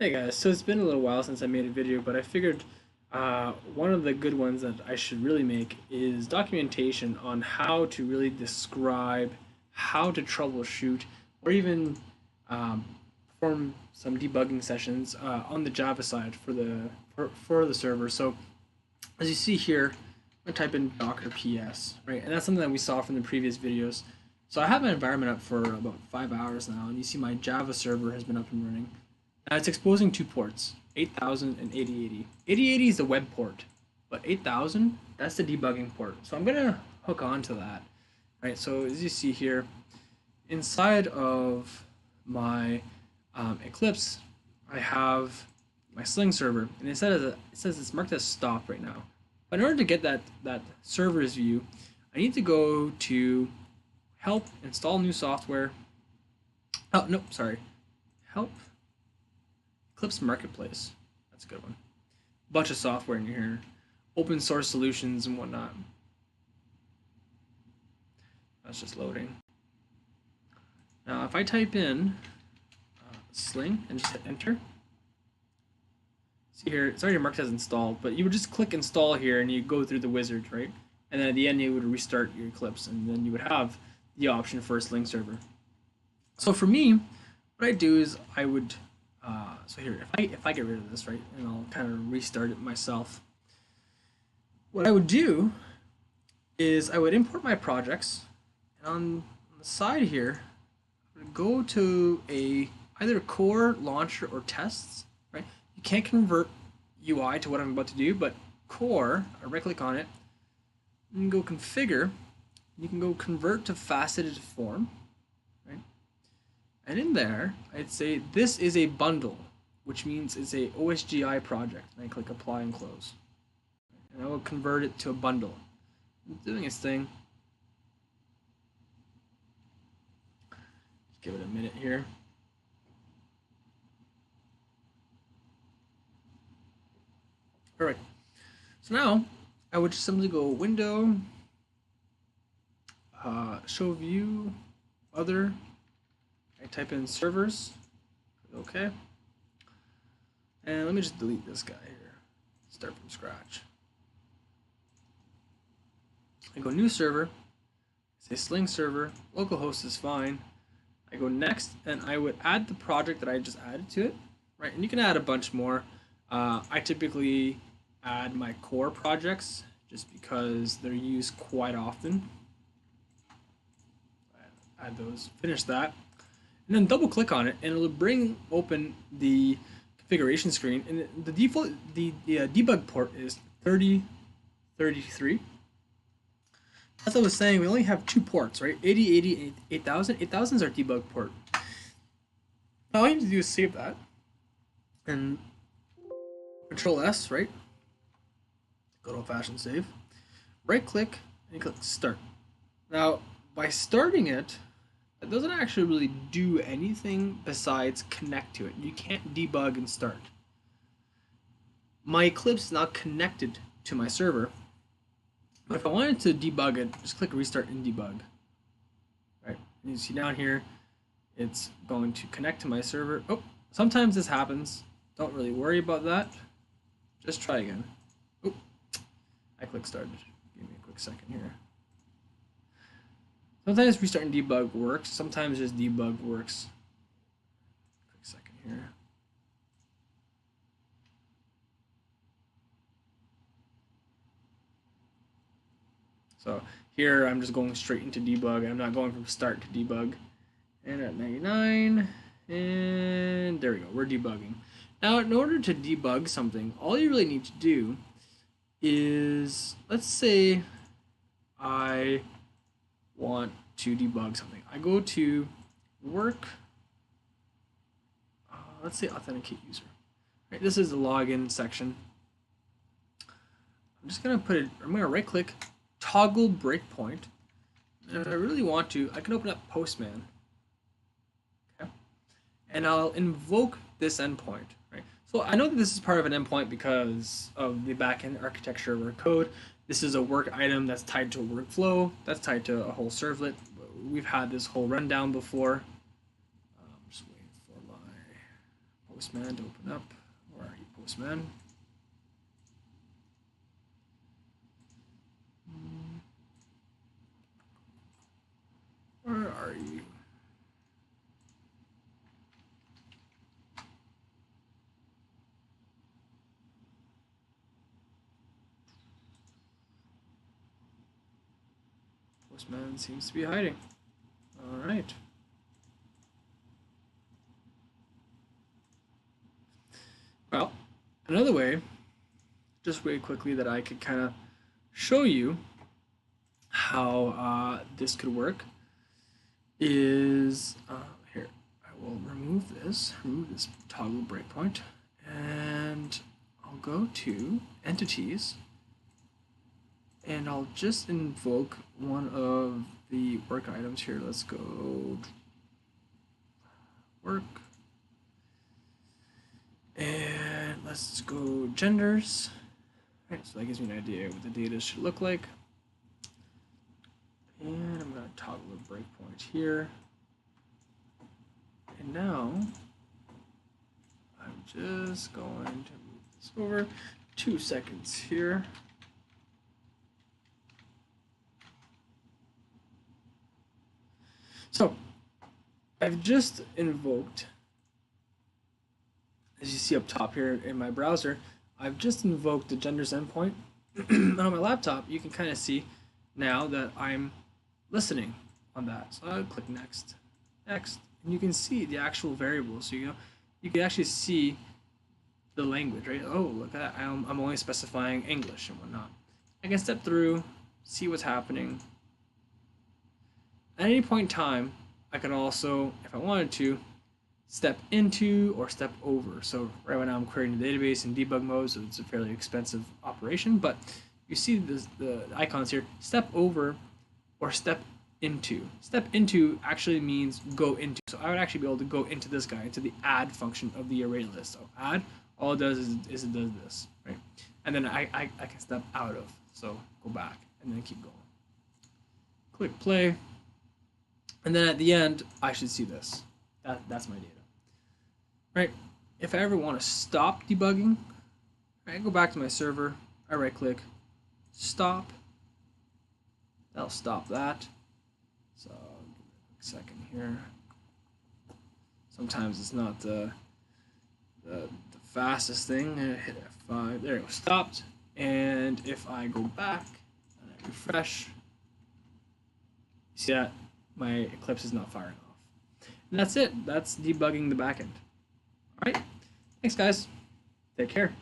Hey guys, so it's been a little while since I made a video, but I figured one of the good ones that I should really make is documentation on how to really describe how to troubleshoot or even um, perform some debugging sessions on the Java side for the server. So as you see here, I'm gonna type in Docker PS, right? And that's something that we saw from the previous videos. So I have my environment up for about 5 hours now, and you see my Java server has been up and running. Now it's exposing two ports, 8000 and 8080. 8080 is the web port, but 8000, that's the debugging port. So I'm gonna hook on to that, right? So as you see here, inside of my Eclipse, I have my Sling server, and it says it's marked as stop right now. But in order to get that server's view, I need to go to help install new software. Oh no, sorry, help Eclipse Marketplace. That's a good one. Bunch of software in here, open source solutions and whatnot. That's just loading. Now, if I type in Sling and just hit enter, see here, it's already marked as installed, but you would just click install here and you go through the wizard, right? And then at the end, you would restart your Eclipse, and then you would have the option for a Sling server. So for me, what I do is I would so here, if I get rid of this, right, and I'll kind of restart it myself, what I would do is I would import my projects, and on the side here, I would go to either core, launcher, or tests, right? You can't convert UI to what I'm about to do, but core, I right click on it, and go configure. You can go convert to faceted form, right? And in there, I'd say this is a bundle, which means it's a OSGI project. And I click apply and close. And I will convert it to a bundle. It's doing its thing. Just give it a minute here. All right. So now I would just simply go window, show view, other. I type in servers. Okay. And let me just delete this guy here. Start from scratch. I go new server. Say Sling server. Localhost is fine. I go next, and I would add the project that I just added to it, right? And you can add a bunch more. I typically add my core projects just because they're used quite often. Add those. Finish that, and then double click on it, and it'll bring open the configuration screen. And the default debug port is 3033. As I was saying, we only have two ports, right? 8080 and 8000. 8000 is our debug port. Now all you need to do is save that and Control S, right? Good old fashioned save. Right click and you click start. Now, by starting it, it doesn't actually really do anything besides connect to it. You can't debug and start. My Eclipse is now connected to my server, but if I wanted to debug it, just click restart and debug. Right, and you see down here, it's going to connect to my server. Oh, sometimes this happens. Don't really worry about that. Just try again. Oh, I click started. Give me a quick second here. Sometimes restart and debug works. Sometimes just debug works. Quick second here. So here I'm just going straight into debug. I'm not going from start to debug. And at 99, and there we go. We're debugging. Now, in order to debug something, all you really need to do is, let's say I want to debug something. I go to work, let's say authenticate user. Right, this is the login section. I'm just gonna I'm gonna right click, toggle breakpoint. And if I really want to, I can open up Postman. Okay. And I'll invoke this endpoint, right? So I know that this is part of an endpoint because of the backend architecture of our code. This is a work item that's tied to a workflow, that's tied to a whole servlet. We've had this whole rundown before. I'm just waiting for my Postman to open up. Where are you, Postman? Where are you? Postman seems to be hiding. All right. Well, another way, just really quickly, that I could kind of show you how this could work is here. I will remove this toggle breakpoint, and I'll go to entities, and I'll just invoke one of the work items here. Let's go work, and let's go genders. All right, so that gives me an idea what the data should look like. And I'm going to toggle a breakpoint here. And now I'm just going to move this over 2 seconds here. So I've just invoked, as you see up top here in my browser, I've just invoked the genders endpoint. On my laptop, you can kind of see now that I'm listening on that. So I'll click next, next, and you can see the actual variables. So you can actually see the language, right? Oh, look at that. I'm only specifying English and whatnot. I can step through, see what's happening. At any point in time, I can also, if I wanted to, step into or step over. So right now I'm querying the database in debug mode, so it's a fairly expensive operation, but you see the icons here, step over or step into. Step into actually means go into. So I would actually be able to go into this guy, into the add function of the array list. So add, all it does is it does this, right? And then I can step out of, so go back and then keep going. Click play. And then at the end, I should see this. That's my data. Right? If I ever want to stop debugging, I go back to my server, I right click, stop. That'll stop that. So give me a quick second here. Sometimes it's not the fastest thing. I hit F5. There it goes. Stopped. And if I go back and I refresh, you see that my Eclipse is not firing off. And that's it. That's debugging the backend. All right. Thanks, guys. Take care.